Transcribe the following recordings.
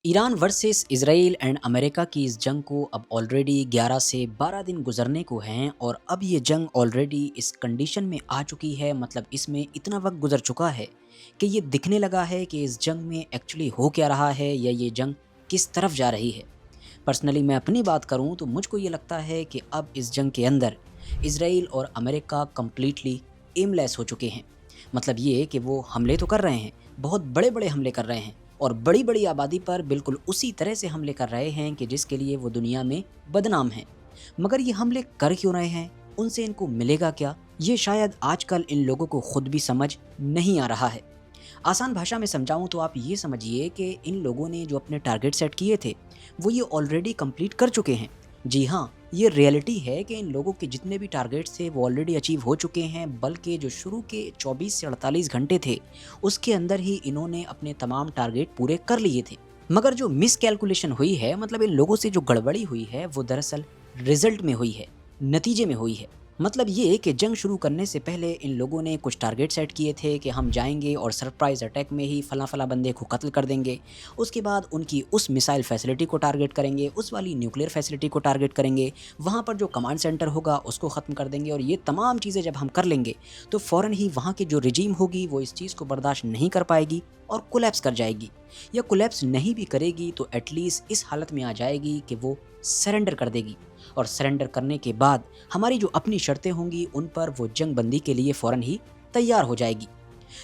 Iran versus Israel and America की इस जंग को अब ऑलरेडी 11 से 12 दिन गुजरने को हैं और अब ये जंग ऑलरेडी इस कंडीशन में आ चुकी है। मतलब इसमें इतना वक्त गुजर चुका है कि ये दिखने लगा है कि इस जंग में एक्चुअली हो क्या रहा है या ये जंग किस तरफ जा रही है। पर्सनली मैं अपनी बात करूं तो मुझको ये लगता है कि अब इस जंग के अंदर इजराइल और अमेरिका कम्प्लीटली एमलेस हो चुके हैं। मतलब ये कि वो हमले तो कर रहे हैं, बहुत बड़े बड़े हमले कर रहे हैं और बड़ी बड़ी आबादी पर बिल्कुल उसी तरह से हमले कर रहे हैं कि जिसके लिए वो दुनिया में बदनाम हैं। मगर ये हमले कर क्यों रहे हैं, उनसे इनको मिलेगा क्या, ये शायद आजकल इन लोगों को खुद भी समझ नहीं आ रहा है। आसान भाषा में समझाऊं तो आप ये समझिए कि इन लोगों ने जो अपने टारगेट सेट किए थे वो ये ऑलरेडी कंप्लीट कर चुके हैं। जी हाँ, ये रियलिटी है कि इन लोगों के जितने भी टारगेट्स थे वो ऑलरेडी अचीव हो चुके हैं, बल्कि जो शुरू के 24 से 48 घंटे थे उसके अंदर ही इन्होंने अपने तमाम टारगेट पूरे कर लिए थे। मगर जो मिस कैलकुलेशन हुई है, मतलब इन लोगों से जो गड़बड़ी हुई है वो दरअसल रिजल्ट में हुई है, नतीजे में हुई है। मतलब ये कि जंग शुरू करने से पहले इन लोगों ने कुछ टारगेट सेट किए थे कि हम जाएंगे और सरप्राइज़ अटैक में ही फला फला बंदे को कत्ल कर देंगे। उसके बाद उनकी उस मिसाइल फैसिलिटी को टारगेट करेंगे, उस वाली न्यूक्लियर फैसिलिटी को टारगेट करेंगे, वहाँ पर जो कमांड सेंटर होगा उसको ख़त्म कर देंगे। और ये तमाम चीज़ें जब हम कर लेंगे तो फ़ौरन ही वहाँ की जो रिजीम होगी वो इस चीज़ को बर्दाश्त नहीं कर पाएगी और कोलैप्स कर जाएगी, या कोलैप्स नहीं भी करेगी तो एटलीस्ट इस हालत में आ जाएगी कि वो सरेंडर कर देगी। और सरेंडर करने के बाद हमारी जो अपनी शर्तें होंगी उन पर वो जंग बंदी के लिए फ़ौरन ही तैयार हो जाएगी।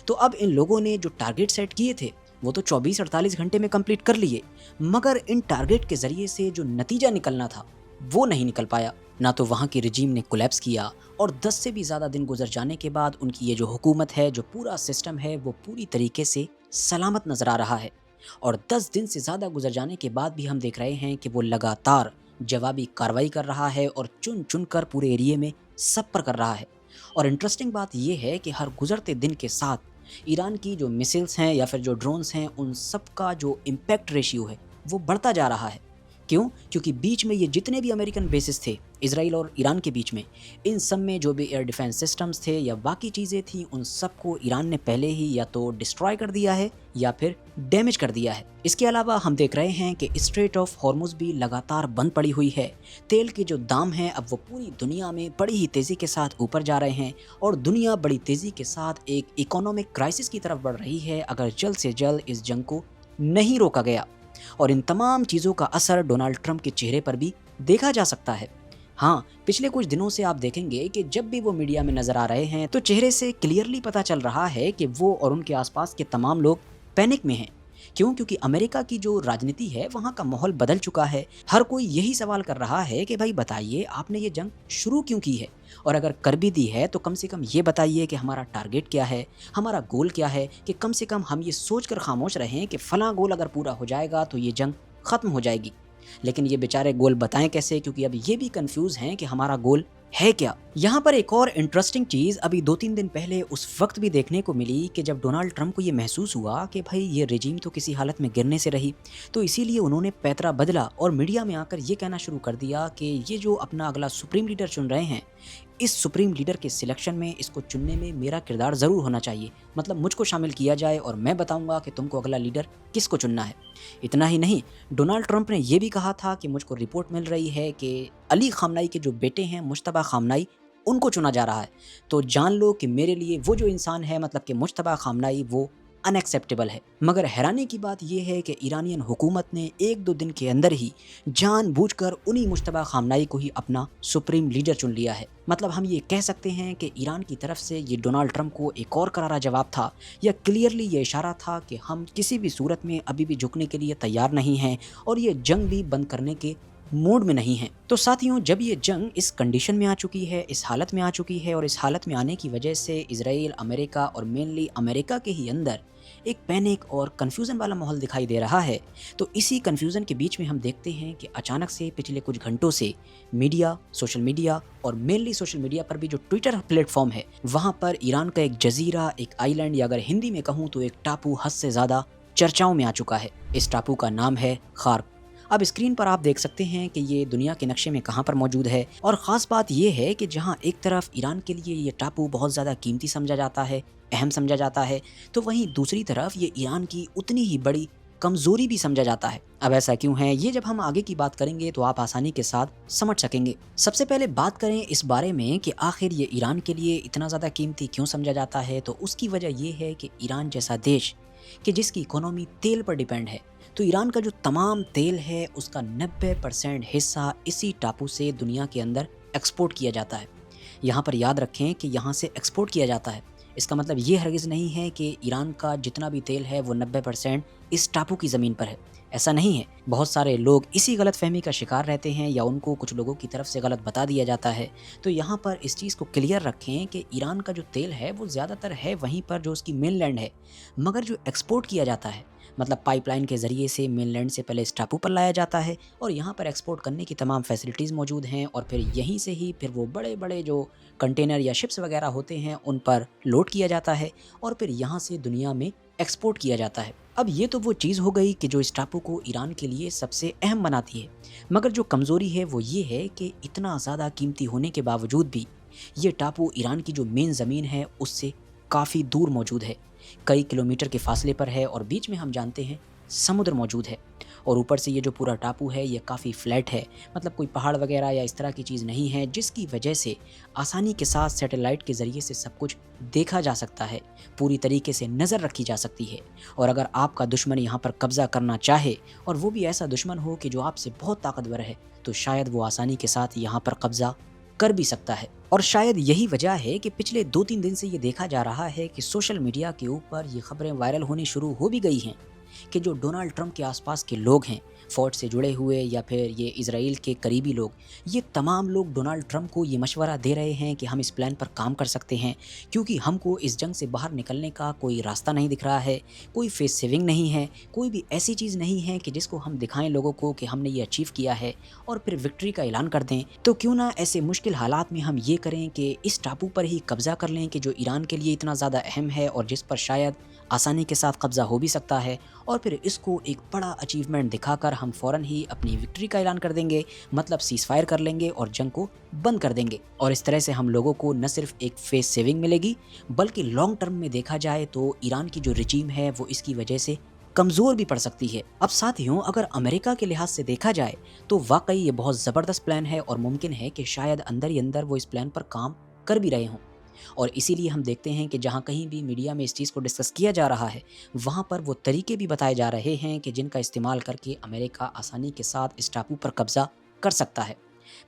तो अब इन लोगों ने जो टारगेट सेट किए थे वो तो 24-48 घंटे में कंप्लीट कर लिए, मगर इन टारगेट के ज़रिए से जो नतीजा निकलना था वो नहीं निकल पाया। ना तो वहाँ की रिजीम ने कोलैप्स किया और 10 से भी ज़्यादा दिन गुजर जाने के बाद उनकी ये जो हुकूमत है, जो पूरा सिस्टम है, वो पूरी तरीके से सलामत नज़र आ रहा है। और 10 दिन से ज़्यादा गुजर जाने के बाद भी हम देख रहे हैं कि वो लगातार जवाबी कार्रवाई कर रहा है और चुन चुन कर पूरे एरिए में सब पर कर रहा है। और इंटरेस्टिंग बात यह है कि हर गुजरते दिन के साथ ईरान की जो मिसाइल्स हैं या फिर जो ड्रोन्स हैं उन सब का जो इम्पैक्ट रेशियो है वो बढ़ता जा रहा है। क्यों? क्योंकि बीच में ये जितने भी अमेरिकन बेसिस थे इसराइल और ईरान के बीच में, इन सब में जो भी एयर डिफेंस सिस्टम्स थे या बाकी चीज़ें थी उन सब को ईरान ने पहले ही या तो डिस्ट्रॉय कर दिया है या फिर डैमेज कर दिया है। इसके अलावा हम देख रहे हैं कि स्ट्रेट ऑफ हॉर्मुज भी लगातार बंद पड़ी हुई है। तेल के जो दाम हैं अब वो पूरी दुनिया में बड़ी ही तेज़ी के साथ ऊपर जा रहे हैं और दुनिया बड़ी तेज़ी के साथ एक इकोनॉमिक क्राइसिस की तरफ बढ़ रही है अगर जल्द से जल्द इस जंग को नहीं रोका गया। और इन तमाम चीज़ों का असर डोनाल्ड ट्रंप के चेहरे पर भी देखा जा सकता है। हाँ, पिछले कुछ दिनों से आप देखेंगे कि जब भी वो मीडिया में नजर आ रहे हैं तो चेहरे से क्लियरली पता चल रहा है कि वो और उनके आसपास के तमाम लोग पैनिक में हैं। क्यों? क्योंकि अमेरिका की जो राजनीति है वहाँ का माहौल बदल चुका है। हर कोई यही सवाल कर रहा है कि भाई बताइए, आपने ये जंग शुरू क्यों की है, और अगर कर भी दी है तो कम से कम ये बताइए कि हमारा टारगेट क्या है, हमारा गोल क्या है, कि कम से कम हम ये सोचकर खामोश रहें कि फलां गोल अगर पूरा हो जाएगा तो ये जंग खत्म हो जाएगी। लेकिन ये बेचारे गोल बताएं कैसे, क्योंकि अब ये भी कंफ्यूज हैं कि हमारा गोल है क्या। यहाँ पर एक और इंटरेस्टिंग चीज अभी 2-3 दिन पहले उस वक्त भी देखने को मिली कि जब डोनाल्ड ट्रंप को ये महसूस हुआ कि भाई ये रेजिम तो किसी हालत में गिरने से रही, तो इसीलिए उन्होंने पैतरा बदला और मीडिया में आकर ये कहना शुरू कर दिया कि ये जो अपना अगला सुप्रीम लीडर चुन रहे हैं, इस सुप्रीम लीडर के सिलेक्शन में, इसको चुनने में मेरा किरदार ज़रूर होना चाहिए। मतलब मुझको शामिल किया जाए और मैं बताऊंगा कि तुमको अगला लीडर किसको चुनना है। इतना ही नहीं, डोनाल्ड ट्रंप ने यह भी कहा था कि मुझको रिपोर्ट मिल रही है कि अली खामनाई के जो बेटे हैं मुश्तबा खामनाई, उनको चुना जा रहा है। तो जान लो कि मेरे लिए वो जो इंसान है, मतलब कि मुश्तबा खामनाई, वो अनएक्सेप्टेबल है। मगर हैरानी की बात यह है कि ईरानियन हुकूमत ने 1-2 दिन के अंदर ही जानबूझकर उन्हीं मुश्तबा खामनाई को ही अपना सुप्रीम लीडर चुन लिया है। मतलब हम ये कह सकते हैं कि ईरान की तरफ से ये डोनाल्ड ट्रंप को एक और करारा जवाब था, या क्लियरली ये इशारा था कि हम किसी भी सूरत में अभी भी झुकने के लिए तैयार नहीं हैं और ये जंग भी बंद करने के मूड में नहीं है। तो साथियों, जब ये जंग इस कंडीशन में आ चुकी है, इस हालत में आ चुकी है, और इस हालत में आने की वजह से इजराइल, अमेरिका और मेनली अमेरिका के ही अंदर एक पैनिक और कन्फ्यूज़न वाला माहौल दिखाई दे रहा है, तो इसी कन्फ्यूज़न के बीच में हम देखते हैं कि अचानक से पिछले कुछ घंटों से मीडिया, सोशल मीडिया और मेनली सोशल मीडिया पर भी जो ट्विटर प्लेटफॉर्म है, वहाँ पर ईरान का एक जजीरा, एक आइलैंड, या अगर हिंदी में कहूँ तो एक टापू हद से ज़्यादा चर्चाओं में आ चुका है। इस टापू का नाम है खार्क। अब स्क्रीन पर आप देख सकते हैं कि ये दुनिया के नक्शे में कहाँ पर मौजूद है, और ख़ास बात ये है कि जहाँ एक तरफ ईरान के लिए ये टापू बहुत ज़्यादा कीमती समझा जाता है, अहम समझा जाता है, तो वहीं दूसरी तरफ ये ईरान की उतनी ही बड़ी कमजोरी भी समझा जाता है। अब ऐसा क्यों है, ये जब हम आगे की बात करेंगे तो आप आसानी के साथ समझ सकेंगे। सबसे पहले बात करें इस बारे में कि आखिर ये ईरान के लिए इतना ज़्यादा कीमती क्यों समझा जाता है, तो उसकी वजह ये है कि ईरान जैसा देश कि जिसकी इकोनॉमी तेल पर डिपेंड है, तो ईरान का जो तमाम तेल है उसका 90% हिस्सा इसी टापू से दुनिया के अंदर एक्सपोर्ट किया जाता है। यहाँ पर याद रखें कि यहाँ से एक्सपोर्ट किया जाता है, इसका मतलब ये हरगिज़ नहीं है कि ईरान का जितना भी तेल है वो 90% इस टापू की ज़मीन पर है। ऐसा नहीं है। बहुत सारे लोग इसी गलतफहमी का शिकार रहते हैं या उनको कुछ लोगों की तरफ से गलत बता दिया जाता है। तो यहाँ पर इस चीज़ को क्लियर रखें कि ईरान का जो तेल है वो ज़्यादातर है वहीं पर जो उसकी मेनलैंड है, मगर जो एक्सपोर्ट किया जाता है मतलब पाइपलाइन के ज़रिए से मेनलैंड से पहले इस टापू पर लाया जाता है और यहाँ पर एक्सपोर्ट करने की तमाम फैसिलिटीज़ मौजूद हैं और फिर यहीं से ही फिर वो बड़े बड़े जो कंटेनर या शिप्स वगैरह होते हैं उन पर लोड किया जाता है और फिर यहाँ से दुनिया में एक्सपोर्ट किया जाता है। अब ये तो वो चीज़ हो गई कि जो इस टापू को ईरान के लिए सबसे अहम बनाती है, मगर जो कमज़ोरी है वो ये है कि इतना ज़्यादा कीमती होने के बावजूद भी ये टापू ईरान की जो मेन ज़मीन है उससे काफ़ी दूर मौजूद है, कई किलोमीटर के फासले पर है और बीच में हम जानते हैं समुद्र मौजूद है। और ऊपर से ये जो पूरा टापू है ये काफ़ी फ्लैट है, मतलब कोई पहाड़ वगैरह या इस तरह की चीज़ नहीं है, जिसकी वजह से आसानी के साथ सैटेलाइट के ज़रिए से सब कुछ देखा जा सकता है, पूरी तरीके से नज़र रखी जा सकती है। और अगर आपका दुश्मन यहाँ पर कब्ज़ा करना चाहे और वो भी ऐसा दुश्मन हो कि जो आपसे बहुत ताकतवर है, तो शायद वो आसानी के साथ यहाँ पर कब्ज़ा कर भी सकता है। और शायद यही वजह है कि पिछले 2-3 दिन से ये देखा जा रहा है कि सोशल मीडिया के ऊपर ये खबरें वायरल होनी शुरू हो भी गई हैं कि जो डोनाल्ड ट्रंप के आसपास के लोग हैं, फ़ौज से जुड़े हुए या फिर ये इज़राइल के करीबी लोग, ये तमाम लोग डोनाल्ड ट्रंप को ये मशवरा दे रहे हैं कि हम इस प्लान पर काम कर सकते हैं क्योंकि हमको इस जंग से बाहर निकलने का कोई रास्ता नहीं दिख रहा है, कोई फेस सेविंग नहीं है, कोई भी ऐसी चीज़ नहीं है कि जिसको हम दिखाएं लोगों को कि हमने ये अचीव किया है और फिर विक्ट्री का ऐलान कर दें। तो क्यों ना ऐसे मुश्किल हालात में हम ये करें कि इस टापू पर ही कब्ज़ा कर लें कि जो ईरान के लिए इतना ज़्यादा अहम है और जिस पर शायद आसानी के साथ कब्ज़ा हो भी सकता है, और फिर इसको एक बड़ा अचीवमेंट दिखाकर हम फ़ौरन ही अपनी विक्ट्री का ऐलान कर देंगे, मतलब सीज़ फायर कर लेंगे और जंग को बंद कर देंगे। और इस तरह से हम लोगों को न सिर्फ एक फेस सेविंग मिलेगी बल्कि लॉन्ग टर्म में देखा जाए तो ईरान की जो रिजीम है वो इसकी वजह से कमज़ोर भी पड़ सकती है। अब साथियों, अगर अमेरिका के लिहाज से देखा जाए तो वाकई ये बहुत ज़बरदस्त प्लान है और मुमकिन है कि शायद अंदर ही अंदर वो इस प्लान पर काम कर भी रहे हों। और इसीलिए हम देखते हैं कि जहाँ कहीं भी मीडिया में इस चीज़ को डिस्कस किया जा रहा है वहाँ पर वो तरीके भी बताए जा रहे हैं कि जिनका इस्तेमाल करके अमेरिका आसानी के साथ इस टापू पर कब्ज़ा कर सकता है।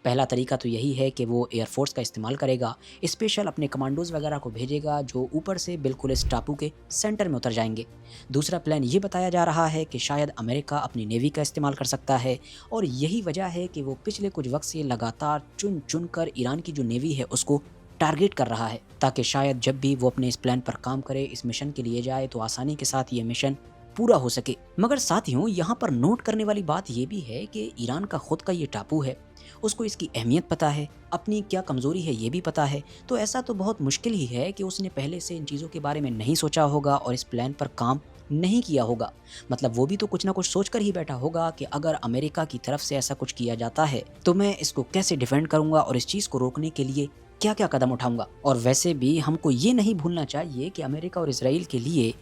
पहला तरीका तो यही है कि वो एयरफोर्स का इस्तेमाल करेगा, स्पेशल अपने कमांडोज वगैरह को भेजेगा जो ऊपर से बिल्कुल इस टापू के सेंटर में उतर जाएंगे। दूसरा प्लान ये बताया जा रहा है कि शायद अमेरिका अपनी नेवी का इस्तेमाल कर सकता है और यही वजह है कि वो पिछले कुछ वक्त से लगातार चुन चुन कर ईरान की जो नेवी है उसको टारगेट कर रहा है ताकि शायद जब भी वो अपने इस प्लान पर काम करे, इस मिशन के लिए जाए, तो आसानी के साथ ये मिशन पूरा हो सके। मगर साथियों, यहाँ पर नोट करने वाली बात ये भी है कि ईरान का खुद का ये टापू है, उसको इसकी अहमियत पता है, अपनी क्या कमज़ोरी है ये भी पता है, तो ऐसा तो बहुत मुश्किल ही है कि उसने पहले से इन चीज़ों के बारे में नहीं सोचा होगा और इस प्लान पर काम नहीं किया होगा। मतलब वो भी तो कुछ ना कुछ सोच कर ही बैठा होगा कि अगर अमेरिका की तरफ से ऐसा कुछ किया जाता है तो मैं इसको कैसे डिफेंड करूंगा और इस चीज़ को रोकने के लिए क्या क्या कदम उठाऊंगा। और वैसे भी हमको ये नहीं भूलना चाहिए कि अमेरिका और इजराइल के लिए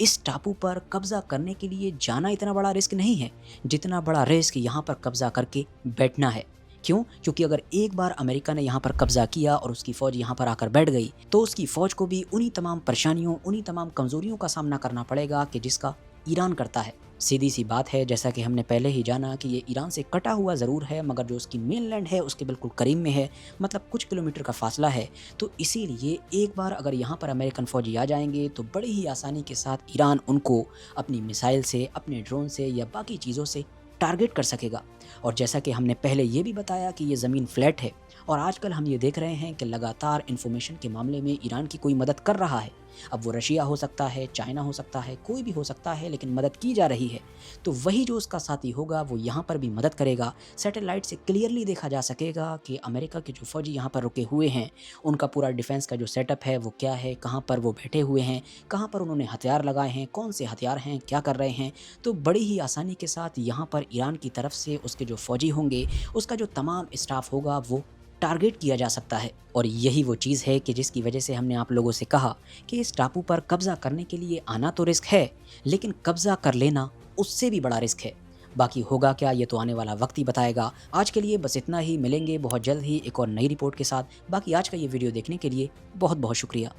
इस टापू पर कब्जा करने के लिए जाना इतना बड़ा रिस्क नहीं है जितना बड़ा रिस्क यहाँ पर कब्जा करके बैठना है। क्यों? क्योंकि अगर एक बार अमेरिका ने यहाँ पर कब्जा किया और उसकी फ़ौज यहाँ पर आकर बैठ गई तो उसकी फ़ौज को भी उन्हीं तमाम परेशानियों, उन्हीं तमाम कमज़ोरियों का सामना करना पड़ेगा कि जिसका ईरान करता है। सीधी सी बात है, जैसा कि हमने पहले ही जाना कि ये ईरान से कटा हुआ ज़रूर है मगर जो उसकी मेनलैंड है उसके बिल्कुल करीब में है, मतलब कुछ किलोमीटर का फासला है। तो इसीलिए एक बार अगर यहाँ पर अमेरिकन फ़ौजी आ जाएंगे तो बड़ी ही आसानी के साथ ईरान उनको अपनी मिसाइल से, अपने ड्रोन से या बाकी चीज़ों से टारगेट कर सकेगा। और जैसा कि हमने पहले ये भी बताया कि ये ज़मीन फ्लैट है और आजकल हम ये देख रहे हैं कि लगातार इन्फॉर्मेशन के मामले में ईरान की कोई मदद कर रहा है। अब वो रशिया हो सकता है, चाइना हो सकता है, कोई भी हो सकता है, लेकिन मदद की जा रही है। तो वही जो उसका साथी होगा वो यहाँ पर भी मदद करेगा। सैटेलाइट से क्लियरली देखा जा सकेगा कि अमेरिका के जो फौजी यहाँ पर रुके हुए हैं उनका पूरा डिफेंस का जो सेटअप है वो क्या है, कहाँ पर वो बैठे हुए हैं, कहाँ पर उन्होंने हथियार लगाए हैं, कौन से हथियार हैं, क्या कर रहे हैं। तो बड़ी ही आसानी के साथ यहाँ पर ईरान की तरफ से उसके जो फौजी होंगे, उसका जो तमाम स्टाफ होगा वो टारगेट किया जा सकता है। और यही वो चीज़ है कि जिसकी वजह से हमने आप लोगों से कहा कि इस टापू पर कब्जा करने के लिए आना तो रिस्क है, लेकिन कब्जा कर लेना उससे भी बड़ा रिस्क है। बाकी होगा क्या, ये तो आने वाला वक्त ही बताएगा। आज के लिए बस इतना ही, मिलेंगे बहुत जल्द ही एक और नई रिपोर्ट के साथ। बाकी आज का ये वीडियो देखने के लिए बहुत बहुत शुक्रिया।